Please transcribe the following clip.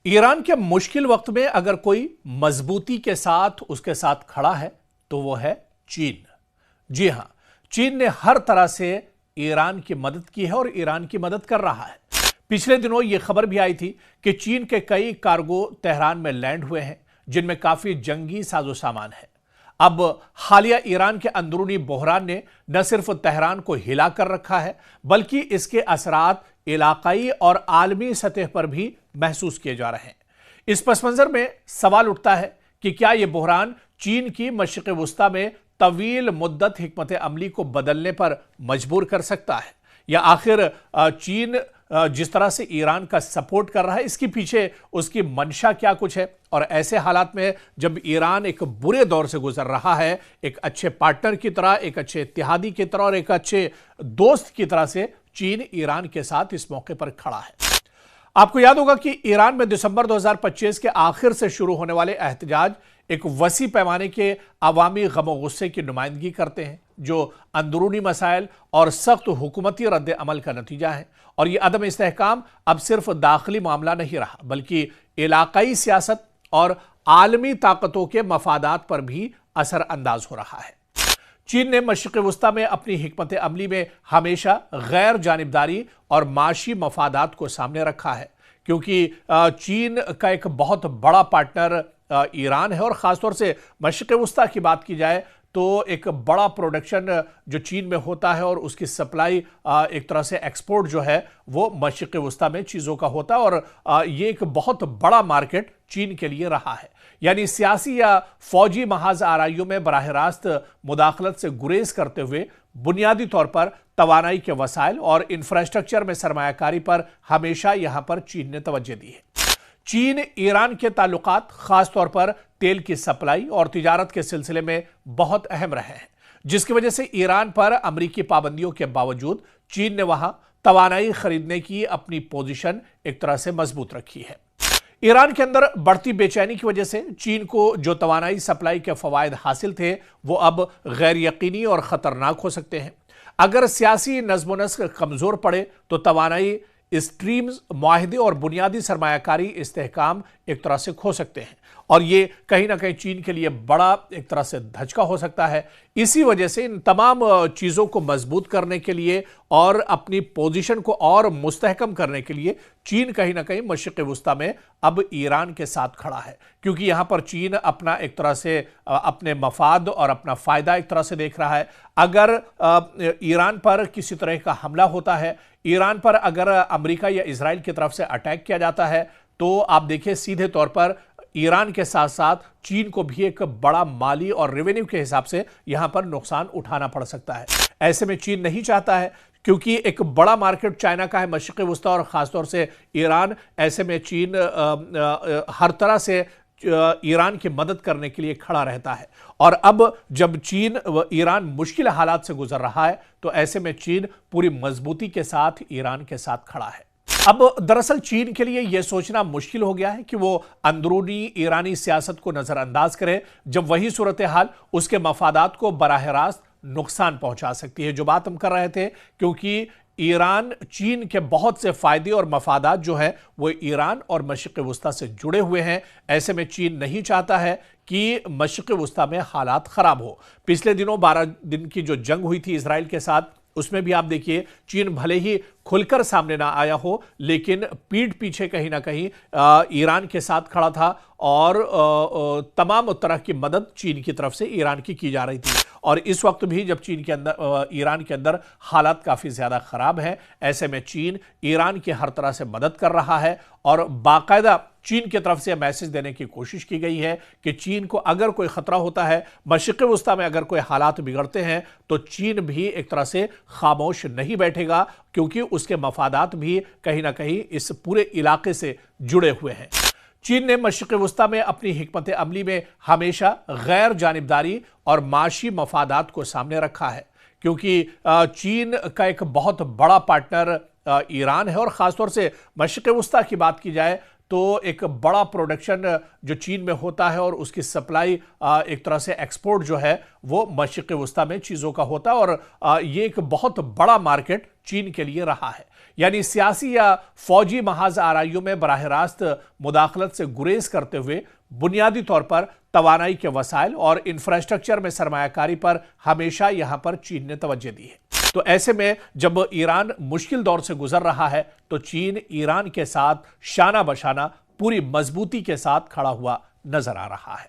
Iran के मुश्किल वक्त में अगर कोई मजबूती के साथ उसके साथ खड़ा है तो वो है चीन। जी हां, चीन ने हर तरह से ईरान की मदद की है और ईरान की मदद कर रहा है। पिछले दिनों यह खबर भी आई थी कि चीन के कई कार्गो तेहरान में लैंड हुए हैं जिनमें काफी जंगी साजो सामान है। अब हालिया ईरान के अंदरूनी बहरान ने न सिर्फ तेहरान को हिला कर रखा है बल्कि इसके असरात इलाकाई और आलमी सतह पर भी महसूस किए जा रहे हैं। इस पस मंजर में सवाल उठता है कि क्या यह बहरान चीन की मशरिक़ वुस्ता में तवील मुद्दत हिकमत अमली को बदलने पर मजबूर कर सकता है, या आखिर चीन जिस तरह से ईरान का सपोर्ट कर रहा है इसके पीछे उसकी मंशा क्या कुछ है। और ऐसे हालात में जब ईरान एक बुरे दौर से गुजर रहा है, एक अच्छे पार्टनर की तरह, एक अच्छे इत्तेहादी की तरह और एक अच्छे दोस्त की तरह से चीन ईरान के साथ इस मौके पर खड़ा है। आपको याद होगा कि ईरान में दिसंबर 2025 के आखिर से शुरू होने वाले एहतजाज एक वसी पैमाने के अवामी गम और गुस्से की नुमाइंदगी करते हैं जो अंदरूनी मसाइल और सख्त हुकूमती रद्द अमल का नतीजा है। और यह अदम इस्तेहकाम अब सिर्फ दाखिली मामला नहीं रहा बल्कि इलाकाई सियासत और आलमी ताकतों के मफादात पर भी असर अंदाज हो रहा है। चीन ने मशरिक़ वुस्ता में अपनी हिकमत अमली में हमेशा गैर जानिबदारी और माशी मफादात को सामने रखा है, क्योंकि चीन का एक बहुत बड़ा पार्टनर ईरान है और ख़ासतौर से मशरिक़ वुस्ता की बात की जाए तो एक बड़ा प्रोडक्शन जो चीन में होता है और उसकी सप्लाई एक तरह से एक्सपोर्ट जो है वो मशरिक़ वुस्ता में चीज़ों का होता है और ये एक बहुत बड़ा मार्केट चीन के लिए रहा है। यानी सियासी या फौजी महाज आराइयों में बराह रास्त मुदाखलत से गुरेज करते हुए बुनियादी तौर पर तवानाई के वसाइल और इंफ्रास्ट्रक्चर में सरमायाकारी पर हमेशा यहां पर चीन ने तवज्जो दी है। चीन ईरान के ताल्लुकात खासतौर पर तेल की सप्लाई और तिजारत के सिलसिले में बहुत अहम रहे हैं, जिसकी वजह से ईरान पर अमरीकी पाबंदियों के बावजूद चीन ने वहां तवानाई खरीदने की अपनी पोजीशन एक तरह से मजबूत रखी है। ईरान के अंदर बढ़ती बेचैनी की वजह से चीन को जो तवानाई सप्लाई के फवायद हासिल थे वो अब गैर यकीनी और खतरनाक हो सकते हैं। अगर सियासी नज़्म नस्क कमजोर पड़े तो तवानाई स्ट्रीम्स, मुआहदे और बुनियादी सरमायाकारी इस्तेहकाम एक तरह से खो सकते हैं और ये कहीं ना कहीं चीन के लिए बड़ा एक तरह से धचका हो सकता है। इसी वजह से इन तमाम चीज़ों को मजबूत करने के लिए और अपनी पोजीशन को और मुस्तहकम करने के लिए चीन कहीं ना कहीं मशरिक़ वुस्ता में अब ईरान के साथ खड़ा है, क्योंकि यहाँ पर चीन अपना एक तरह से अपने मफाद और अपना फ़ायदा एक तरह से देख रहा है। अगर ईरान पर किसी तरह का हमला होता है, ईरान पर अगर अमेरिका या इजराइल की तरफ से अटैक किया जाता है तो आप देखिए सीधे तौर पर ईरान के साथ साथ चीन को भी एक बड़ा माली और रेवेन्यू के हिसाब से यहां पर नुकसान उठाना पड़ सकता है। ऐसे में चीन नहीं चाहता है, क्योंकि एक बड़ा मार्केट चाइना का है मशरिक़ वुस्ता और ख़ासतौर से ईरान। ऐसे में चीन हर तरह से ईरान की मदद करने के लिए खड़ा रहता है और अब जब चीन व ईरान मुश्किल हालात से गुजर रहा है तो ऐसे में चीन पूरी मजबूती के साथ ईरान के साथ खड़ा है। अब दरअसल चीन के लिए यह सोचना मुश्किल हो गया है कि वो अंदरूनी ईरानी सियासत को नजरअंदाज करे जब वही सूरत हाल उसके मफादात को बराह रास्त नुकसान पहुंचा सकती है, जो बात हम कर रहे थे। क्योंकि ईरान चीन के बहुत से फायदे और मफादात जो है वो ईरान और मशरिक़ वुस्ता से जुड़े हुए हैं। ऐसे में चीन नहीं चाहता है कि मशरिक़ वुस्ता में हालात खराब हो। पिछले दिनों 12 दिन की जो जंग हुई थी इजराइल के साथ, उसमें भी आप देखिए चीन भले ही खुलकर सामने ना आया हो लेकिन पीठ पीछे कहीं ना कहीं ईरान के साथ खड़ा था और तमाम तरह की मदद चीन की तरफ से ईरान की जा रही थी। और इस वक्त भी जब चीन के अंदर ईरान के अंदर हालात काफ़ी ज़्यादा ख़राब हैं, ऐसे में चीन ईरान की हर तरह से मदद कर रहा है और बाकायदा चीन की तरफ से मैसेज देने की कोशिश की गई है कि चीन को अगर कोई ख़तरा होता है, मशरिक़ वुस्ता में अगर कोई हालात बिगड़ते हैं तो चीन भी एक तरह से खामोश नहीं बैठेगा, क्योंकि उसके मफादात भी कहीं ना कहीं इस पूरे इलाके से जुड़े हुए हैं। चीन ने मशरिक़ वुस्ता में अपनी हिकमत अमली में हमेशा गैर जानिबदारी और माशी मफादात को सामने रखा है, क्योंकि चीन का एक बहुत बड़ा पार्टनर ईरान है और ख़ासतौर से मशरिक़ वुस्ता की बात की जाए तो एक बड़ा प्रोडक्शन जो चीन में होता है और उसकी सप्लाई एक तरह से एक्सपोर्ट जो है वो मशरिक़ वुस्ता में चीज़ों का होता है और ये एक बहुत बड़ा मार्केट चीन के लिए रहा है। यानी सियासी या फौजी महाज आरआईओ में बराह रास्त मुदाखलत से गुरेज करते हुए बुनियादी तौर पर तवानाई के वसाइल और इंफ्रास्ट्रक्चर में सरमायाकारी पर हमेशा यहां पर चीन ने तवज्जो दी है। तो ऐसे में जब ईरान मुश्किल दौर से गुजर रहा है तो चीन ईरान के साथ शाना बशाना पूरी मजबूती के साथ खड़ा हुआ नजर आ रहा है।